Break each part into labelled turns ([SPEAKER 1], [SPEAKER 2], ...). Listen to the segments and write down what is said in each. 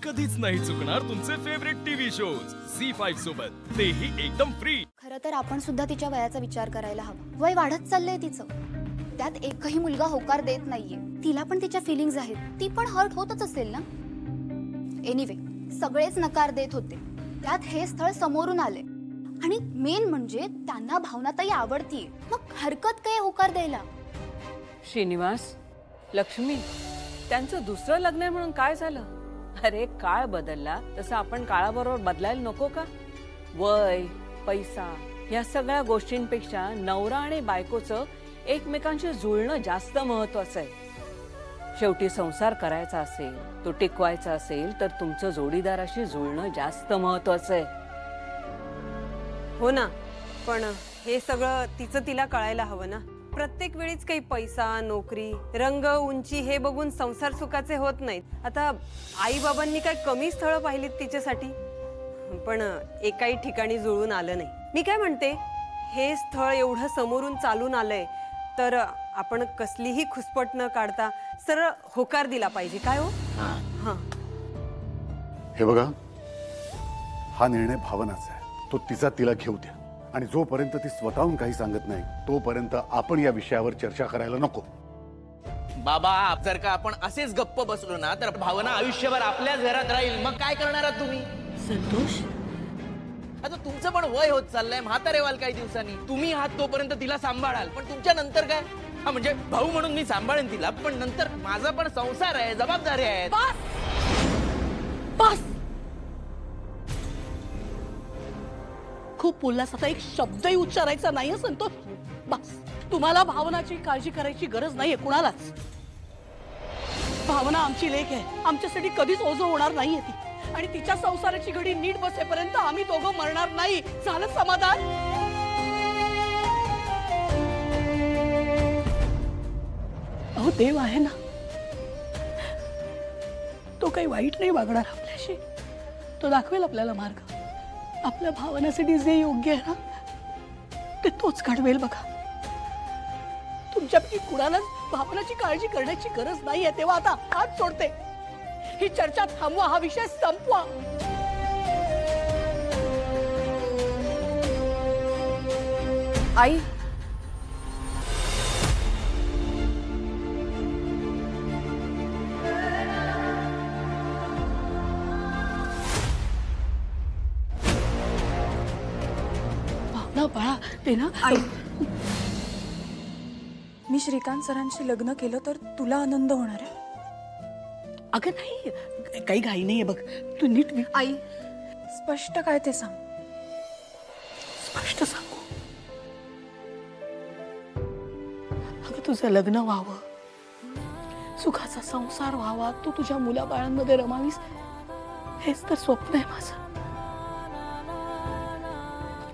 [SPEAKER 1] कधीच नाही चुकणार तुमचे फेवरेट टीव्ही शोज झी5 सोबत, तेही एकदम फ्री।
[SPEAKER 2] खरं तर आपण सुद्धा तिच्या वयाचा विचार करायला हवा। वय वाढत चाललंय तिचं, त्यात एकही मुलगा होकार देत नाहीये। तिला पण तिच्या फिलिंग्स आहेत, ती पण हर्ट होतच असेल ना। एनिवे, सगळेच नकार देत होते, त्यात हे स्थळ समोरून आले आणि मेन म्हणजे त्यांना भावनाताई आवडतीये, मग हरकत काय होकार द्यायला।
[SPEAKER 3] श्रीनिवास, लक्ष्मी, त्यांचं दुसरं लग्न आहे म्हणून काय झालं? अरे काळ बदलला तसं आपण काळाबरोबर बदलायला नको का? वय, पैसा या सगळ्या गोष्टींपेक्षा नवरा आणि बायकोचं एकमेकांशी जुळणं जास्त महत्वाचं आहे। शेवटी संसार करायचा असेल, तो टिकवायचा असेल तर तुमचं जोडीदाराशी जुळणं जास्त महत्वाचं आहे।
[SPEAKER 4] हो ना, पण हे सगळं तिचं तिला कळायला हवं ना। प्रत्येक वेळीच काही पैसा, नोकरी, रंग, उंची हे बघून संसार सुखाचे होत नाहीत। आता आई बाबांनी काय कमी स्थळं पाहिलीत तिच्यासाठी, पण एकाही ठिकाणी जुळून आलं नाही। मी काय म्हणते, हे स्थळ एवढं समोरून चालून आलंय तर आपण कसलीही खुसपट न काढता सरळ होकार दिला पाहिजे, काय हो? हां,
[SPEAKER 5] हे बघा, हा निर्णय भावनाचा आहे, तो तिचा तिला घेऊ द्या। आणि जोपर्यंत ती स्वतःहून काही सांगत नाही तोपर्यंत आपण या विषयावर चर्चा करायला नको।
[SPEAKER 6] बाबा, जर का आपण असेच गप्प बसलो ना तर भावना आयुष्यभर आपल्याच घरात राहील, मग काय करणार आहात तुम्ही?
[SPEAKER 3] संतोष,
[SPEAKER 6] आता तुमचं पण वय होत चाललंय, म्हातारे व्हाल काही दिवसांनी। तुम्ही आहात तोपर्यंत तिला सांभाळाल, पण तुमच्या नंतर काय? हा, म्हणजे भाऊ म्हणून मी सांभाळेन तिला, पण नंतर माझा पण संसार आहे, जबाबदारी आहे।
[SPEAKER 7] बस, खूप बोललास, आता एक शब्दही उच्चारायचा नाही हं संतोष। बस, तुम्हाला भावनाची काळजी करायची गरज नाहीये कुणालाच। भावना आमची लेक आहे, आमच्यासाठी कधीच ओझं होणार नाहीये ती, आणि तिच्या संसाराची घडी नीट बसेपर्यंत आम्ही दोघं मरणार नाही। झालं समाधान? अहो, देव आहे ना, तो काही वाईट नाही वागणार आपल्याशी, तो दाखवेल आपल्याला मार्ग। आपल्या भावनासाठी जे योग्य आहे ना ते तोच घडवेल बघा। तुमच्यापैकी कुणालाच भावनाची काळजी करण्याची गरज नाहीये, तेव्हा आता हात सोडते, ही चर्चा थांबवा, हा विषय संपवा।
[SPEAKER 3] आई,
[SPEAKER 7] बाळा, ते ना,
[SPEAKER 8] मी श्रीकांत सरांशी लग्न केलं तर तुला आनंद होणार आहे?
[SPEAKER 7] अगं नाही, काही घाई नाहीये बघ, तू नीट
[SPEAKER 8] आई, स्पष्ट काय ते सांग।
[SPEAKER 7] स्पष्ट सांगू? अगं, तुझं लग्न व्हावं, सुखाचा संसार व्हावा, तू तुझ्या मुलाबाळांमध्ये रमावीस, हेच तर स्वप्न आहे माझं।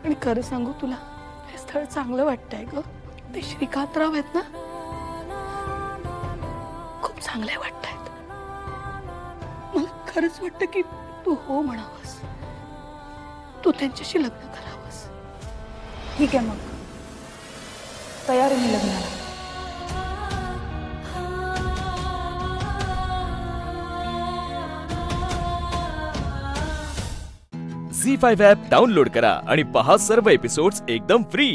[SPEAKER 7] आणि खरं सांगू तुला, हे स्थळ चांगलं वाटतंय ग। ते श्रीकांतराव आहेत ना, खूप चांगले वाटतायत। मला खरंच वाटतं की तू हो म्हणावंस, तू त्यांच्याशी लग्न करावंस।
[SPEAKER 8] ठीक आहे, मग तयार आहे मी लग्नाला।
[SPEAKER 1] झी5 ॲप डाउनलोड करा आणि पहा सर्व एपिसोड्स एकदम फ्री।